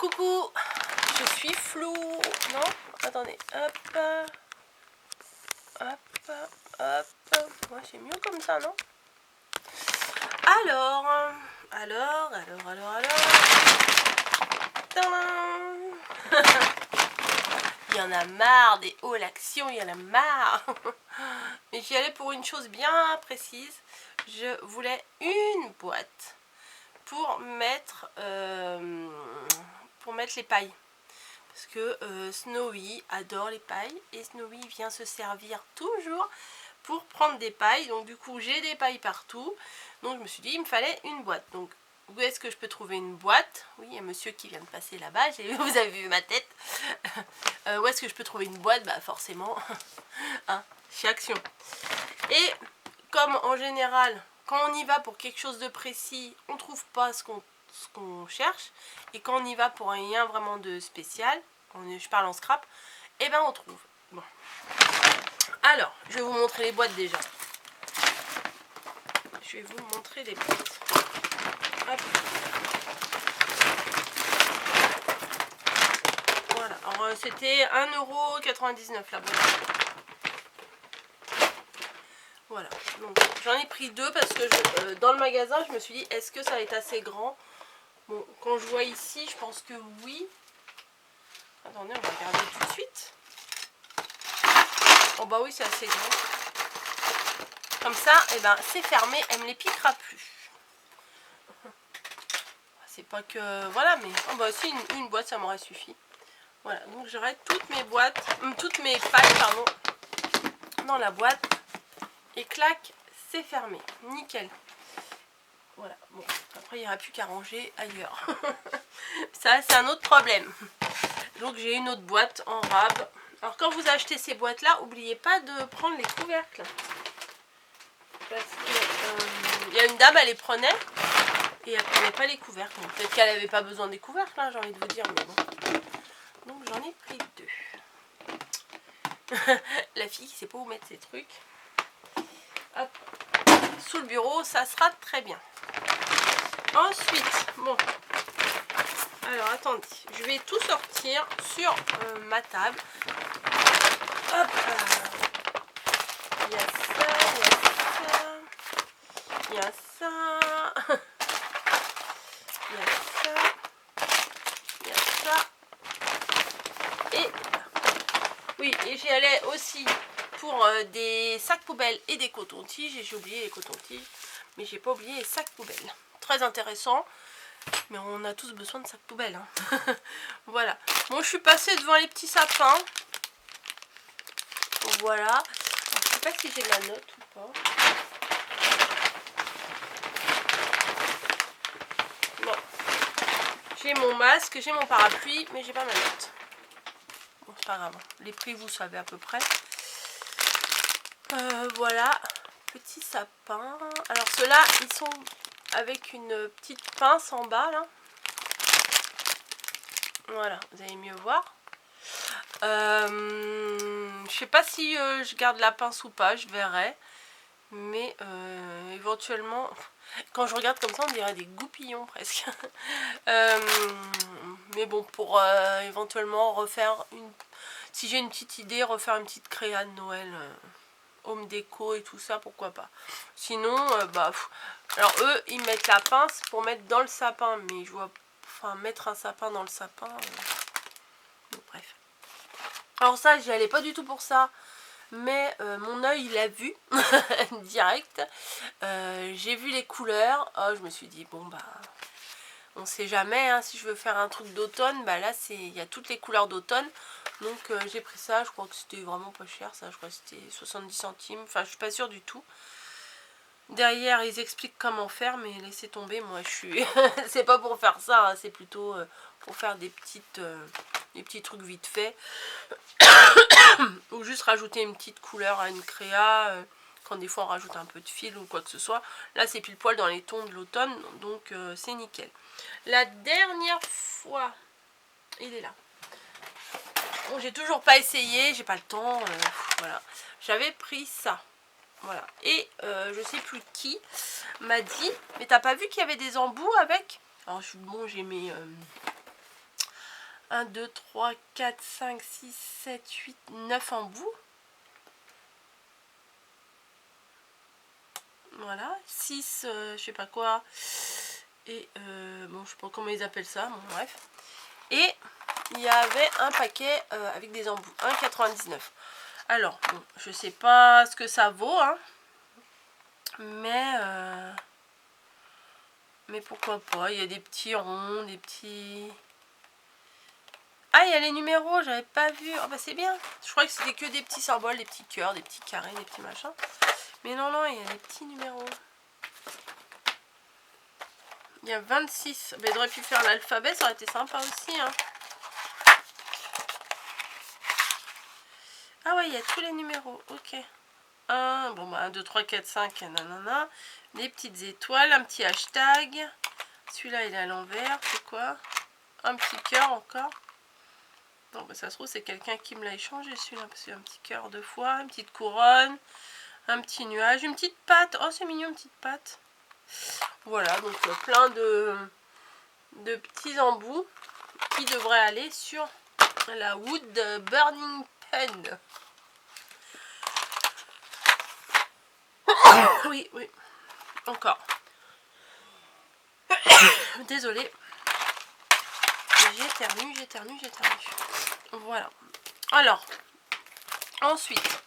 Coucou, je suis floue. Non, attendez, hop, hop, hop. Moi, c'est mieux comme ça, non? Alors. Tadam. Il y en a marre des halls action, il y en a marre. Mais j'y allais pour une chose bien précise. Je voulais une boîte pour mettre les pailles. Parce que Snowy adore les pailles et Snowy vient se servir toujours pour prendre des pailles. Donc du coup j'ai des pailles partout. Donc je me suis dit il me fallait une boîte. Donc où est-ce que je peux trouver une boîte? Oui, il y a monsieur qui vient de passer là-bas, vous avez vu ma tête. Où est-ce que je peux trouver une boîte? Bah forcément, hein, chez Action. Et comme en général, quand on y va pour quelque chose de précis, on ne trouve pas ce qu'on cherche. Et quand on y va pour un lien vraiment de spécial, je parle en scrap, et ben on trouve. Bon. Alors, je vais vous montrer les boîtes déjà. Je vais vous montrer les boîtes. Hop. Voilà, alors c'était 1,99 € la boîte. Voilà, donc j'en ai pris deux parce que dans le magasin, je me suis dit, est-ce que ça va être assez grand? Bon, quand je vois ici, je pense que oui. Attendez, on va regarder tout de suite. Oh bah oui, c'est assez grand. Comme ça, eh ben, c'est fermé, elle me les piquera plus. C'est pas que... Voilà, mais... Oh bah si, une boîte, ça m'aurait suffi. Voilà, donc j'aurai toutes mes boîtes, toutes mes pailles, pardon, dans la boîte. Et clac, c'est fermé. Nickel. Voilà, bon, après il n'y aura plus qu'à ranger ailleurs. Ça, c'est un autre problème. Donc j'ai une autre boîte en rab. Alors quand vous achetez ces boîtes là, n'oubliez pas de prendre les couvercles. Parce que y a une dame, elle les prenait et elle prenait pas les couvercles. Peut-être qu'elle n'avait pas besoin des couvercles, hein, j'ai envie de vous dire, mais bon. Donc j'en ai pris deux. La fille qui sait pas où mettre ses trucs. Hop. Sous le bureau, ça sera très bien. Ensuite, bon. Alors attendez, je vais tout sortir sur ma table. Hop. Il y a ça, il y a ça, il y a ça, il y a ça, il y a ça. Et oui, et j'y allais aussi pour des sacs poubelles et des cotons-tiges. Et j'ai oublié les cotons-tiges, mais j'ai pas oublié les sacs poubelles. Très intéressant. Mais on a tous besoin de sacs poubelles. Hein. Voilà. Bon, je suis passée devant les petits sapins. Voilà. Alors, je sais pas si j'ai la note ou pas. Bon. J'ai mon masque, j'ai mon parapluie, mais j'ai pas ma note. Bon, c'est pas grave. Les prix, vous savez à peu près. Voilà. Petits sapins. Alors, ceux-là, ils sont avec une petite pince en bas, là. Voilà, vous allez mieux voir. Je sais pas si je garde la pince ou pas, je verrai. Mais éventuellement, quand je regarde comme ça, on dirait des goupillons presque. Mais bon, pour éventuellement refaire une... Si j'ai une petite idée, refaire une petite créa de Noël, home déco et tout ça, pourquoi pas. Sinon, bah... Alors eux, ils mettent la pince pour mettre dans le sapin, mais je vois... Enfin, mettre un sapin dans le sapin... Bon, bref. Alors ça, j'y allais pas du tout pour ça. Mais mon œil, il a vu. Direct. J'ai vu les couleurs. Oh, je me suis dit, bon, bah... On sait jamais. Hein, si je veux faire un truc d'automne, bah là, il y a toutes les couleurs d'automne. Donc, j'ai pris ça. Je crois que c'était vraiment pas cher, ça. Je crois que c'était 70 centimes. Enfin, je suis pas sûre du tout. Derrière, ils expliquent comment faire, mais laissez tomber, moi je suis... c'est pas pour faire ça, hein, c'est plutôt pour faire des petits trucs vite fait. Ou juste rajouter une petite couleur à une créa, quand des fois on rajoute un peu de fil ou quoi que ce soit. Là, c'est pile poil dans les tons de l'automne, donc c'est nickel. La dernière fois, il est là. Bon, j'ai toujours pas essayé, j'ai pas le temps, voilà. J'avais pris ça. Voilà, et je sais plus qui m'a dit, mais t'as pas vu qu'il y avait des embouts avec? Alors bon, j'ai mes 1, 2, 3, 4, 5, 6, 7, 8, 9 embouts. Voilà, 6, je sais pas quoi. Et bon, je sais pas comment ils appellent ça, bon bref. Et il y avait un paquet avec des embouts, 1,99. Alors, bon, je sais pas ce que ça vaut, hein. Mais pourquoi pas, il y a des petits ronds, des petits... Ah, il y a les numéros, j'avais pas vu. Oh bah c'est bien. Je croyais que c'était que des petits symboles, des petits cœurs, des petits carrés, des petits machins. Mais non, non, il y a des petits numéros. Il y a 26. Mais j'aurais pu faire l'alphabet, ça aurait été sympa aussi, hein. Ah ouais, il y a tous les numéros, ok. 1, bon bah 1, 2, 3, 4, 5, nanana. Des petites étoiles, un petit hashtag. Celui-là, il est à l'envers, c'est quoi? Un petit cœur encore. Non, bah ça se trouve, c'est quelqu'un qui me l'a échangé celui-là, parce qu'il y a un petit cœur 2 fois, une petite couronne, un petit nuage, une petite patte. Oh, c'est mignon, une petite patte. Voilà, donc plein de petits embouts qui devraient aller sur la Wood Burning Pen. Oui, oui, encore. Désolée. J'éternue. Voilà. Alors, ensuite,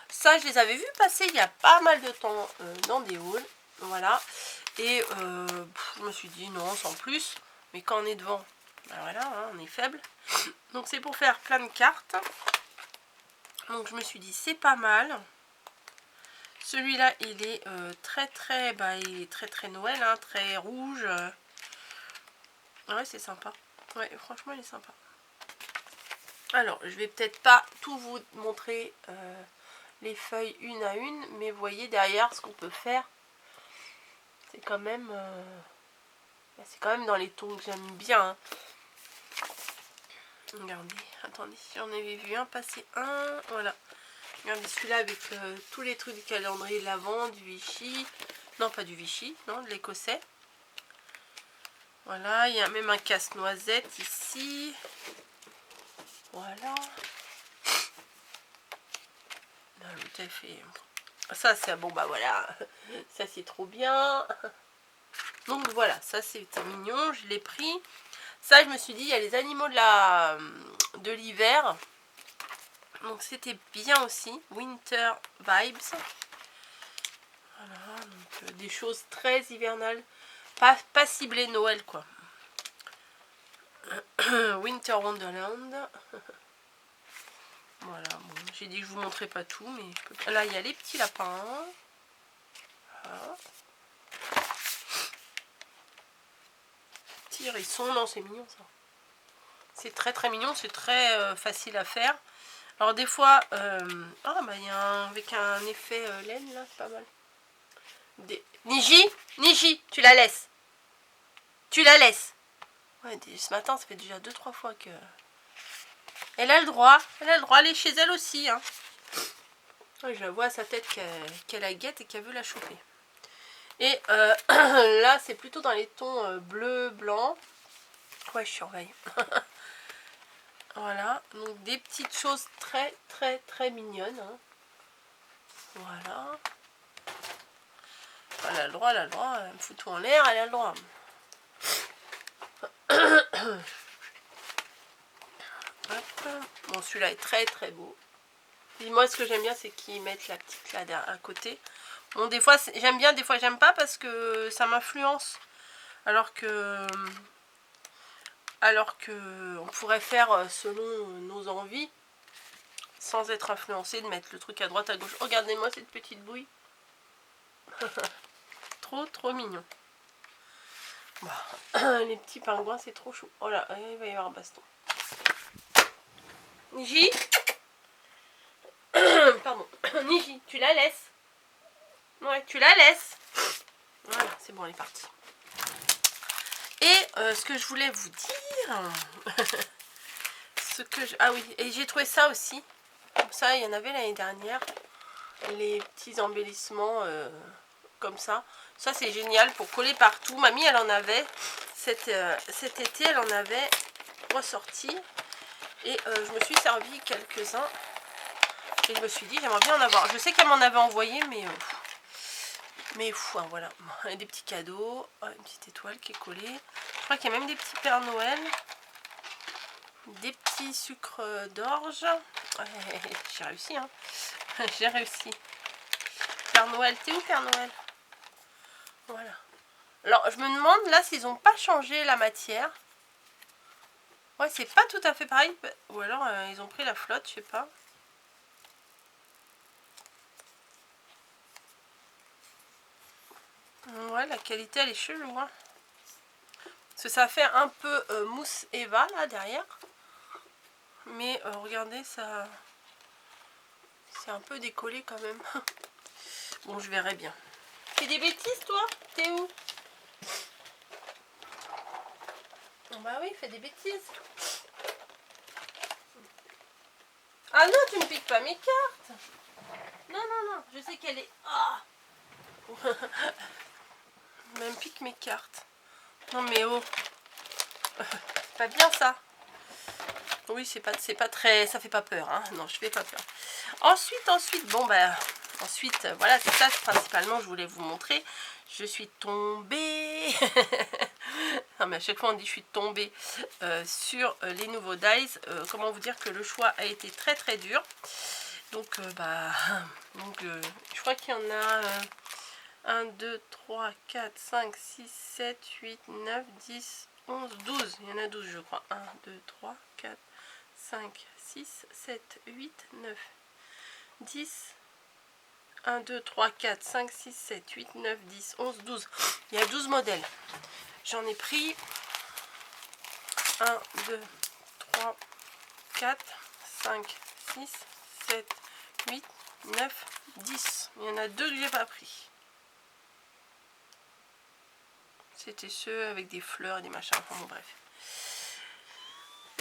ça, je les avais vus passer il y a pas mal de temps dans des hauls. Voilà. Et je me suis dit non, sans plus. Mais quand on est devant, ben voilà, hein, on est faible. Donc c'est pour faire plein de cartes. Donc je me suis dit c'est pas mal. Celui-là, il est il est très Noël, hein, très rouge. Ouais, c'est sympa. Ouais, franchement, il est sympa. Alors, je vais peut-être pas tout vous montrer les feuilles une à une, mais vous voyez derrière ce qu'on peut faire. C'est quand même dans les tons que j'aime bien, hein. Regardez, attendez, j'en avais vu un passer un, voilà. Regardez celui-là avec tous les trucs du calendrier de l'Avent, du Vichy. Non, pas du Vichy, non, de l'Écossais. Voilà, il y a même un casse-noisette ici. Voilà. L'autre elle fait... Ça c'est bon, bah voilà. Ça c'est trop bien. Donc voilà, ça c'était mignon, je l'ai pris. Ça je me suis dit, il y a les animaux de l'hiver. Donc c'était bien aussi. Winter Vibes. Voilà, donc des choses très hivernales. Pas ciblées Noël quoi. Winter Wonderland. Voilà, bon, j'ai dit que je vous montrais pas tout, mais je peux... Là il y a les petits lapins. Voilà. Petit hérisson, non c'est mignon ça. C'est très mignon, c'est très facile à faire. Alors des fois, ah bah il y a avec un effet laine là, c'est pas mal. Niji, tu la laisses. Tu la laisses. Ouais, ce matin, ça fait déjà 2-3 fois que... Elle a le droit, elle est chez elle aussi. Hein. Ouais, je la vois à sa tête qu'elle la guette et qu'elle veut la choper. Et là, c'est plutôt dans les tons bleu, blanc. Ouais, je surveille. Voilà, donc des petites choses très mignonnes. Hein. Voilà. Elle a le droit, elle me fout tout en l'air, elle a le droit. Hop. Bon, celui-là est très beau. Et moi, ce que j'aime bien, c'est qu'ils mettent la petite là à côté. Bon, des fois, j'aime bien, des fois, j'aime pas parce que ça m'influence. Alors que on pourrait faire selon nos envies sans être influencé, de mettre le truc à droite, à gauche. Regardez-moi cette petite bouille. Trop mignon. Bon. Les petits pingouins, c'est trop chou. Oh là, il va y avoir un baston. Niji. Pardon. Niji, tu la laisses. Ouais, tu la laisses. Voilà, c'est bon, elle est partie. Et ce que je voulais vous dire... Ah oui, et j'ai trouvé ça aussi. Comme ça, il y en avait l'année dernière. Les petits embellissements comme ça. Ça, c'est génial pour coller partout. Mamie, elle en avait. Cet été, elle en avait ressortis. Et je me suis servi quelques-uns. Et je me suis dit, j'aimerais bien en avoir. Je sais qu'elle m'en avait envoyé, mais fou, hein, voilà. Des petits cadeaux. Une petite étoile qui est collée. Je crois qu'il y a même des petits Pères Noël. Des petits sucres d'orge. J'ai réussi, hein. J'ai réussi. Père Noël, t'es où Père Noël? Voilà. Alors, je me demande là s'ils n'ont pas changé la matière. Ouais, c'est pas tout à fait pareil. Ou alors, ils ont pris la flotte, je sais pas. Ouais, la qualité, elle est chelou, hein. Parce que ça fait un peu mousse Eva, là, derrière. Mais regardez, ça... C'est un peu décollé, quand même. Bon, je verrai bien. Fais des bêtises, toi? T'es où? Bah oui, fais des bêtises. Ah non, tu ne piques pas mes cartes. Non, non, non, je sais qu'elle est... Ah. Même pique mes cartes. Non mais oh. C'est pas bien ça. Oui, c'est pas très... Ça fait pas peur, hein. Non, je fais pas peur. Ensuite, bon bah... Ensuite, voilà, c'est ça principalement je voulais vous montrer. Je suis tombée. Non, mais à chaque fois on dit je suis tombée sur les nouveaux dies. Comment vous dire que le choix a été très très dur. Donc, je crois qu'il y en a 1, 2, 3, 4, 5, 6, 7, 8, 9, 10, 11, 12. Il y en a 12 je crois. 1, 2, 3, 4, 5, 6, 7, 8, 9, 10... 1, 2, 3, 4, 5, 6, 7, 8, 9, 10, 11, 12. Il y a 12 modèles. J'en ai pris 1, 2, 3, 4, 5, 6, 7, 8, 9, 10. Il y en a 2 que j'ai pas pris. C'était ceux avec des fleurs et des machins. Enfin bon, bref.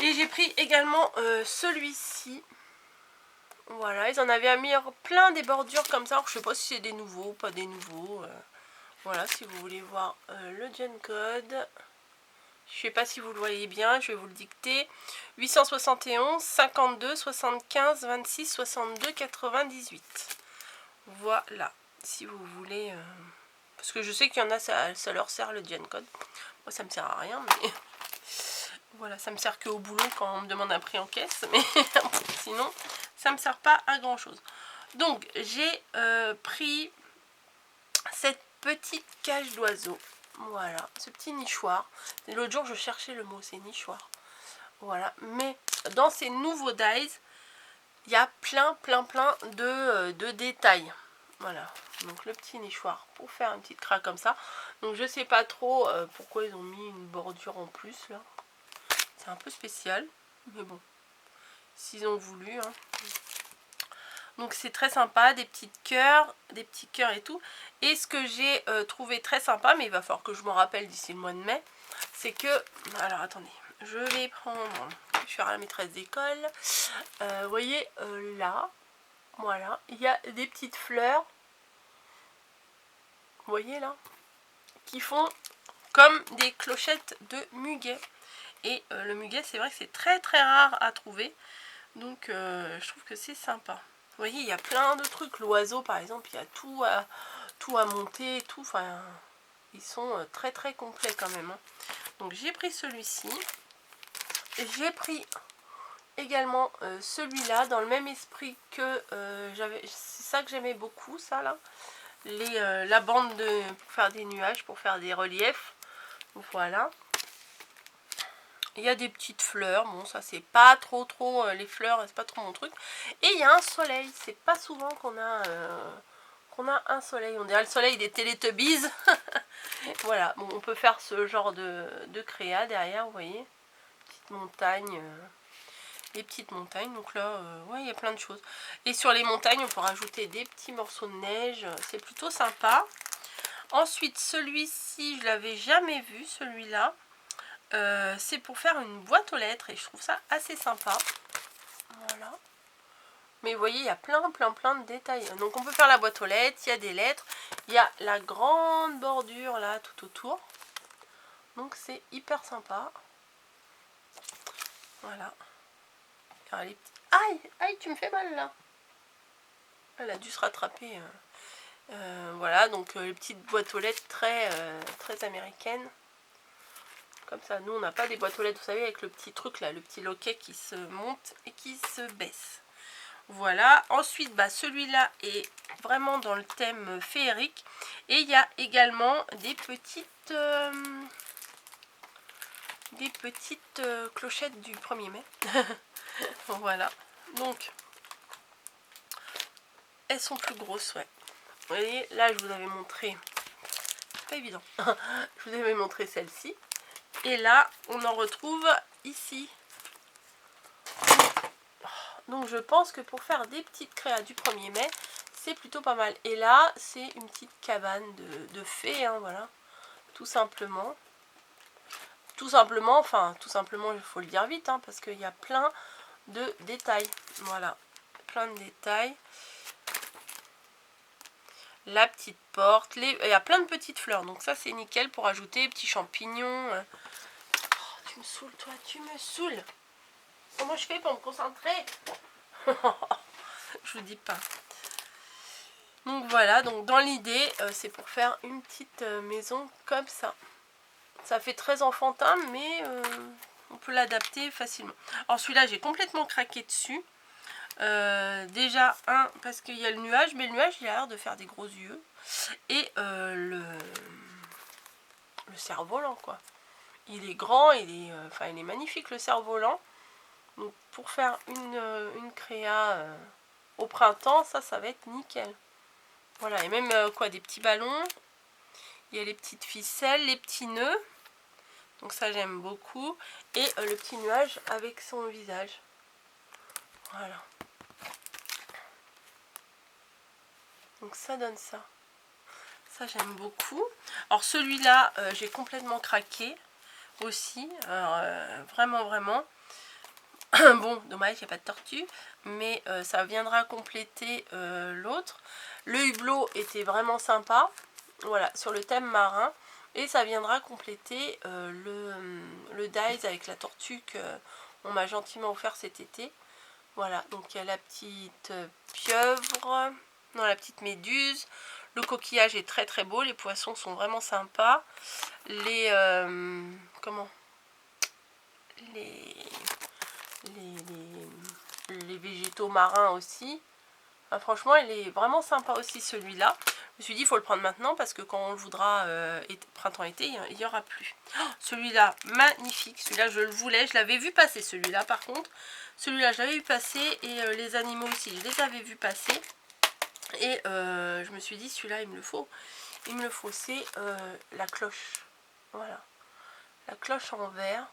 Et j'ai pris également celui-ci. Voilà, ils en avaient mis plein des bordures comme ça. Alors, je sais pas si c'est des nouveaux ou pas des nouveaux. Voilà, si vous voulez voir le gen code. Je sais pas si vous le voyez bien, je vais vous le dicter. 871 52 75 26 62 98. Voilà, si vous voulez... Parce que je sais qu'il y en a, ça leur sert le gen code. Moi, ça me sert à rien, mais... Voilà, ça me sert qu'au boulot quand on me demande un prix en caisse. Mais sinon, ça me sert pas à grand chose. Donc, j'ai pris cette petite cage d'oiseau. Voilà, ce petit nichoir. L'autre jour, je cherchais le mot, c'est nichoir. Voilà, mais dans ces nouveaux dies, il y a plein de détails. Voilà, donc le petit nichoir pour faire une petite craque comme ça. Donc je sais pas trop pourquoi ils ont mis une bordure en plus là. C'est un peu spécial, mais bon, s'ils ont voulu. Hein. Donc c'est très sympa, des petits cœurs et tout. Et ce que j'ai trouvé très sympa, mais il va falloir que je m'en rappelle d'ici le mois de mai, c'est que... Alors attendez, je vais prendre... Je vais faire la maîtresse d'école. Vous voyez, là, voilà, il y a des petites fleurs. Vous voyez là, qui font comme des clochettes de muguet. Et le muguet, c'est vrai que c'est très rare à trouver. Donc je trouve que c'est sympa. Vous voyez, il y a plein de trucs. L'oiseau, par exemple, il y a tout à monter, tout. Enfin, ils sont très complets quand même. Hein. Donc j'ai pris celui-ci. J'ai pris également celui-là, dans le même esprit que j'avais. C'est ça que j'aimais beaucoup, ça là. La bande pour faire des nuages, pour faire des reliefs. Voilà. Il y a des petites fleurs. Bon, ça c'est pas trop les fleurs, c'est pas trop mon truc. Et il y a un soleil. C'est pas souvent qu'on a un soleil. On dirait le soleil des Teletubbies. Voilà. Bon, on peut faire ce genre de créa derrière, vous voyez. Petite montagne. Les petites montagnes. Donc là, ouais, il y a plein de choses. Et sur les montagnes, on peut rajouter des petits morceaux de neige. C'est plutôt sympa. Ensuite, celui-ci, je l'avais jamais vu, celui-là. C'est pour faire une boîte aux lettres et je trouve ça assez sympa. Voilà. Mais vous voyez, il y a plein de détails. Donc on peut faire la boîte aux lettres, il y a des lettres. Il y a la grande bordure là tout autour. Donc c'est hyper sympa. Voilà. Alors, les petits... Aïe, aïe, tu me fais mal là. Elle a dû se rattraper. Voilà, donc les petites boîtes aux lettres très, très américaines. Comme ça, nous on n'a pas des boîtes aux lettres, vous savez, avec le petit truc là, le petit loquet qui se monte et qui se baisse. Voilà, ensuite bah, celui-là est vraiment dans le thème féerique. Et il y a également des petites clochettes du 1er mai. Voilà, donc elles sont plus grosses, ouais. Vous voyez, là je vous avais montré, c'est pas évident, je vous avais montré celle-ci. Et là, on en retrouve ici. Donc je pense que pour faire des petites créas du 1er mai, c'est plutôt pas mal. Et là, c'est une petite cabane de fées, hein, voilà. Tout simplement. Tout simplement, il faut le dire vite, hein, parce qu'il y a plein de détails. Voilà, plein de détails. La petite porte, il y a plein de petites fleurs. Donc ça, c'est nickel pour ajouter des petits champignons. Oh, tu me saoules, toi, tu me saoules. Comment je fais pour me concentrer? Je vous dis pas. Donc voilà, donc dans l'idée, c'est pour faire une petite maison comme ça. Ça fait très enfantin, mais on peut l'adapter facilement. Alors celui-là, j'ai complètement craqué dessus. Déjà, parce qu'il y a le nuage, mais le nuage, il a l'air de faire des gros yeux. Et le cerf-volant, quoi. Il est grand, il est magnifique, le cerf-volant. Donc pour faire une créa au printemps, ça va être nickel. Voilà, et même des petits ballons. Il y a les petites ficelles, les petits nœuds. Donc ça j'aime beaucoup. Et le petit nuage avec son visage. Voilà. Donc ça donne ça. Ça j'aime beaucoup. Alors celui-là, j'ai complètement craqué aussi. Alors, vraiment. Bon, dommage, il n'y a pas de tortue. Mais ça viendra compléter l'autre. Le hublot était vraiment sympa. Voilà, sur le thème marin. Et ça viendra compléter le dies avec la tortue qu'on m'a gentiment offert cet été. Voilà, donc il y a la petite pieuvre, non, la petite méduse. Le coquillage est très très beau, les poissons sont vraiment sympas. Les végétaux marins aussi. Ah, franchement, il est vraiment sympa aussi celui-là. Je me suis dit, il faut le prendre maintenant parce que quand on le voudra printemps-été, il n'y aura plus. Oh, celui-là, magnifique. Celui-là, je le voulais. Je l'avais vu passer, celui-là, par contre. Celui-là, je l'avais vu passer et les animaux aussi, je les avais vus passer. Et je me suis dit, celui-là, il me le faut. Il me le faut, c'est la cloche. Voilà. La cloche en verre.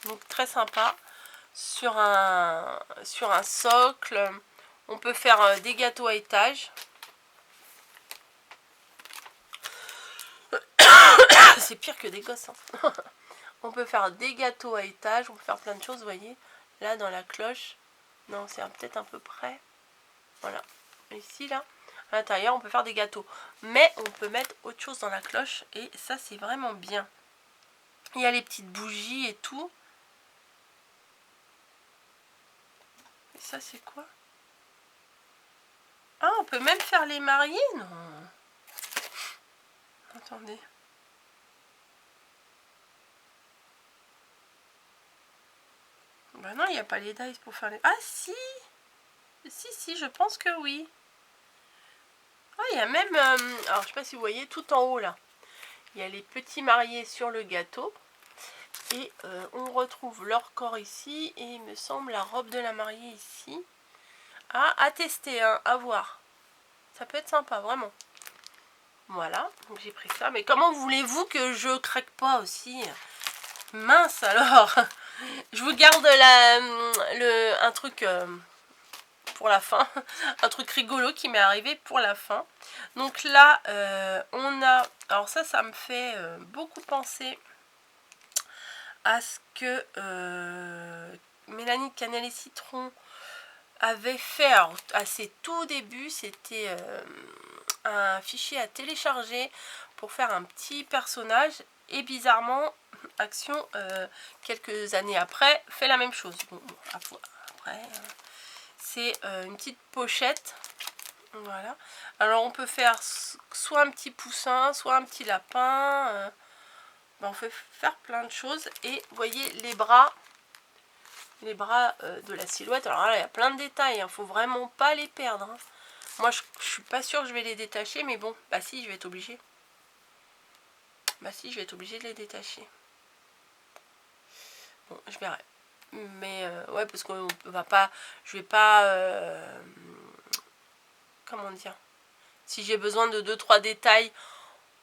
Donc, très sympa. Sur un socle. On peut faire des gâteaux à étage. C'est pire que des gosses. Hein. On peut faire des gâteaux à étage. On peut faire plein de choses, vous voyez. Là, dans la cloche. Non, c'est peut-être un peu près. Voilà. Ici, là. À l'intérieur, on peut faire des gâteaux. Mais on peut mettre autre chose dans la cloche. Et ça, c'est vraiment bien. Il y a les petites bougies et tout. Et ça, c'est quoi? Ah, on peut même faire les mariés? Non. Attendez. Bah non, il n'y a pas les dice pour faire les... Ah, si! Si, je pense que oui. Ah, il y a même... alors, je sais pas si vous voyez, tout en haut, là. Il y a les petits mariés sur le gâteau. Et on retrouve leur corps ici. Et il me semble la robe de la mariée ici. Ah, à tester, hein, à voir. Ça peut être sympa, vraiment. Voilà, donc j'ai pris ça. Mais comment voulez-vous que je craque pas aussi? Mince alors. Je vous garde un truc pour la fin. Un truc rigolo qui m'est arrivé pour la fin. Donc là, on a... Alors ça me fait beaucoup penser à ce que Mélanie de Cannelle et Citron avait fait à ses tout débuts. C'était un fichier à télécharger pour faire un petit personnage. Et bizarrement, Action, quelques années après, fait la même chose. Bon, après, c'est une petite pochette. Voilà. Alors on peut faire soit un petit poussin, soit un petit lapin. On peut faire plein de choses. Et vous voyez les bras de la silhouette. Alors là, il y a plein de détails. Il ne faut vraiment pas les perdre. Hein. Moi, je suis pas sûre que je vais les détacher. Mais bon, bah si, je vais être obligée. Bah si, je vais être obligée de les détacher. Bon, je verrai. Mais ouais, parce qu'on va pas... Je vais pas... comment dire, si j'ai besoin de 2-3 détails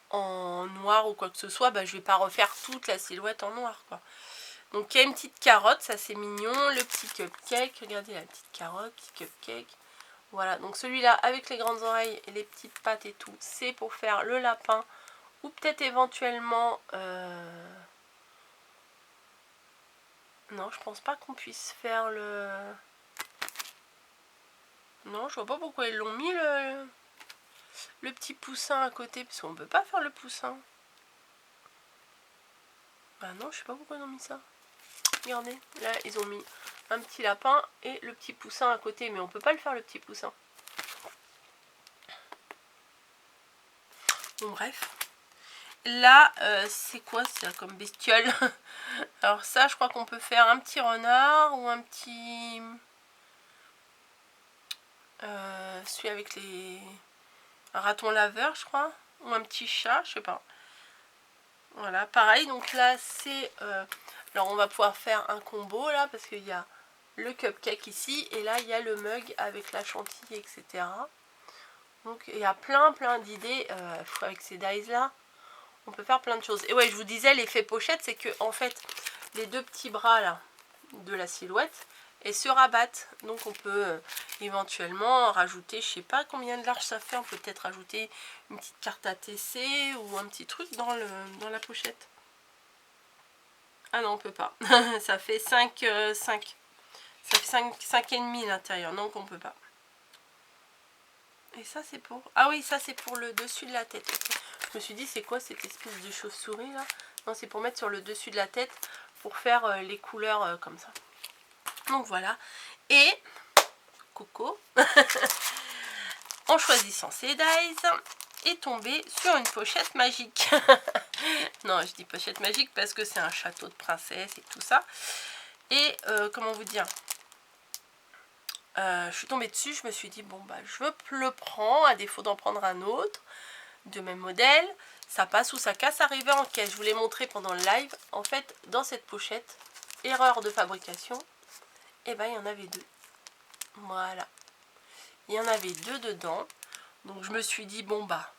en noir ou quoi que ce soit, bah, je vais pas refaire toute la silhouette en noir, quoi. Donc il y a une petite carotte, ça c'est mignon. Le petit cupcake, regardez la petite carotte, petit cupcake. Voilà, donc celui-là avec les grandes oreilles et les petites pattes et tout, c'est pour faire le lapin. Ou peut-être éventuellement... Non, je pense pas qu'on puisse faire le... Non, je vois pas pourquoi ils l'ont mis le petit poussin à côté, parce qu'on peut pas faire le poussin. Bah non, je sais pas pourquoi ils ont mis ça. Regardez, là ils ont mis un petit lapin et le petit poussin à côté, mais on peut pas le faire le petit poussin. Bon bref. Là, c'est quoi ça comme bestiole? Alors ça, je crois qu'on peut faire un petit renard ou un petit... celui avec les... Un raton laveur, je crois. Ou un petit chat, je sais pas. Voilà, pareil. Donc là, c'est... alors on va pouvoir faire un combo là, parce qu'il y a le cupcake ici. Et là, il y a le mug avec la chantilly, etc. Donc il y a plein d'idées avec ces dies là. On peut faire plein de choses. Et ouais, je vous disais, l'effet pochette, c'est que en fait, les deux petits bras là de la silhouette, et se rabattent. Donc on peut éventuellement rajouter, je sais pas combien de large ça fait, on peut peut-être rajouter une petite carte ATC ou un petit truc dans la pochette. Ah non, on peut pas. Ça fait 5. Ça fait 5,5 l'intérieur, donc on peut pas. Et ça c'est pour... Ah oui, ça c'est pour le dessus de la tête. Je me suis dit, c'est quoi cette espèce de chauve-souris là? Non, c'est pour mettre sur le dessus de la tête, pour faire les couleurs comme ça. Donc voilà. Et Coco, en choisissant ces dies, est tombé sur une pochette magique. Non, je dis pochette magique parce que c'est un château de princesse et tout ça. Et comment vous dire, je suis tombée dessus, je me suis dit, bon bah je le prends, à défaut d'en prendre un autre, de même modèle. Ça passe ou ça casse, arrivé en caisse. Je vous l'ai montré pendant le live. En fait, dans cette pochette, erreur de fabrication, et ben il y en avait deux. Voilà. Il y en avait deux dedans. Donc je me suis dit, bon bah,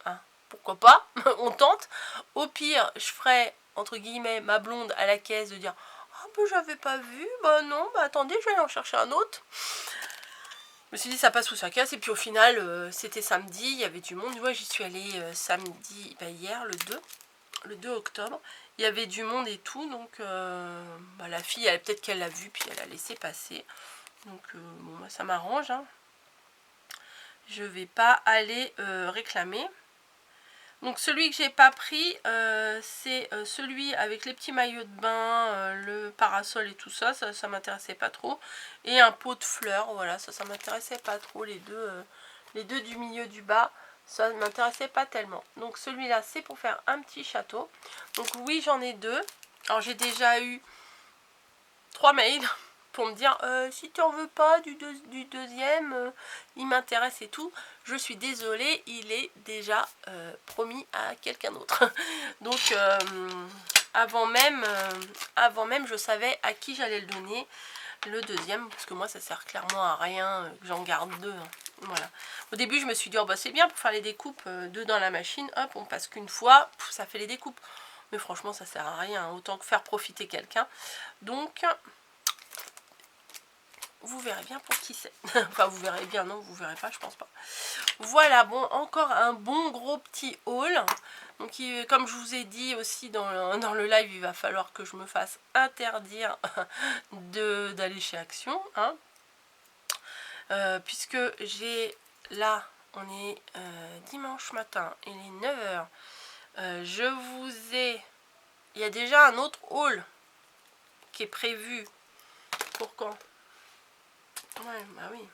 hein, pourquoi pas, on tente. Au pire, je ferai, entre guillemets, ma blonde à la caisse de dire, ah bah j'avais pas vu, bah non, bah attendez, je vais aller en chercher un autre. Je me suis dit, ça passe ou ça casse. Et puis au final, c'était samedi, il y avait du monde. Ouais, j'y suis allée samedi, bah, hier, le 2 octobre. Il y avait du monde et tout, donc bah, la fille, peut-être qu'elle l'a vu, puis elle a laissé passer. Donc bon, bah, ça m'arrange, hein. Je vais pas aller réclamer. Donc celui que j'ai pas pris, c'est celui avec les petits maillots de bain, le parasol et tout ça, ça m'intéressait pas trop. Et un pot de fleurs, voilà, ça m'intéressait pas trop. Les deux du milieu du bas, ça ne m'intéressait pas tellement. Donc celui-là, c'est pour faire un petit château. Donc oui, j'en ai deux. Alors j'ai déjà eu 3 mails pour me dire si tu en veux pas du deuxième, il m'intéresse et tout. Je suis désolée, il est déjà promis à quelqu'un d'autre. Donc avant même je savais à qui j'allais le donner, le deuxième, parce que moi ça sert clairement à rien que j'en garde deux, hein. Voilà. Au début je me suis dit oh bah c'est bien pour faire les découpes, deux dans la machine, hop, on passe qu'une fois, ça fait les découpes. Mais franchement ça sert à rien, autant que faire profiter quelqu'un. Donc vous verrez bien pour qui c'est. Enfin, vous verrez bien, non, vous verrez pas, je pense pas. Voilà, bon, encore un bon gros petit haul. Donc, comme je vous ai dit aussi dans le live, il va falloir que je me fasse interdire d'aller chez Action. Hein. Puisque j'ai, là, on est dimanche matin, il est 9 h. Je vous ai il y a déjà un autre haul qui est prévu. Pour quand? Ouais, bah oui.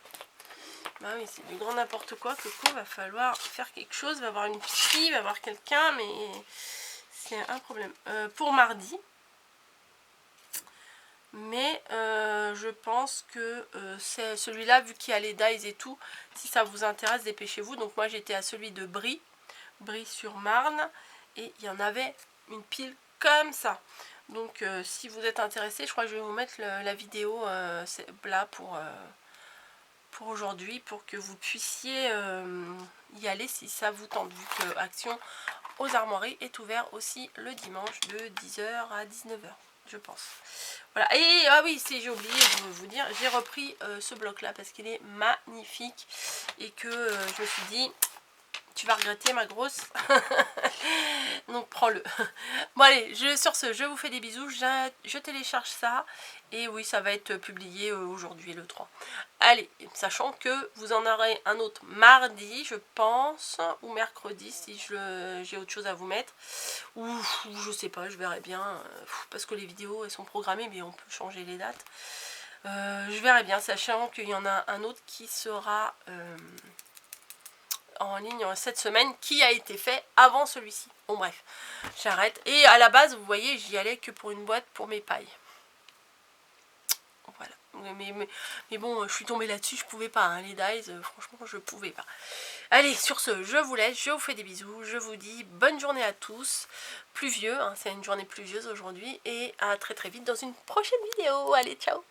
Bah oui, c'est du grand n'importe quoi. Coco, va falloir faire quelque chose. Va avoir une fille, va avoir quelqu'un, mais c'est un problème. Pour mardi. Mais je pense que c'est celui-là, vu qu'il y a les dies et tout, si ça vous intéresse, dépêchez-vous. Donc moi j'étais à celui de Brie-sur-Marne, et il y en avait une pile comme ça. Donc si vous êtes intéressé, je crois que je vais vous mettre la vidéo là pour aujourd'hui, pour que vous puissiez y aller si ça vous tente, vu que Action aux Armoiries est ouvert aussi le dimanche de 10 h à 19 h, je pense. Voilà, et ah oui, j'ai oublié de vous dire, j'ai repris ce bloc là parce qu'il est magnifique et que je me suis dit, tu vas regretter ma grosse. Donc prends-le. Bon allez, sur ce, je vous fais des bisous, je télécharge ça et oui, ça va être publié aujourd'hui le 3. Allez, sachant que vous en aurez un autre mardi, je pense, ou mercredi si j'ai autre chose à vous mettre, ou je sais pas, je verrai bien, parce que les vidéos elles sont programmées mais on peut changer les dates. Je verrai bien, sachant qu'il y en a un autre qui sera en ligne cette semaine, qui a été fait avant celui-ci. Bon bref, j'arrête. Et à la base, vous voyez, j'y allais que pour une boîte pour mes pailles. Voilà. Mais bon, je suis tombée là-dessus, je pouvais pas. Hein, les dies, franchement, je pouvais pas. Allez, sur ce, je vous laisse, je vous fais des bisous. Je vous dis bonne journée à tous. Pluvieux, hein, c'est une journée pluvieuse aujourd'hui. Et à très très vite dans une prochaine vidéo. Allez, ciao!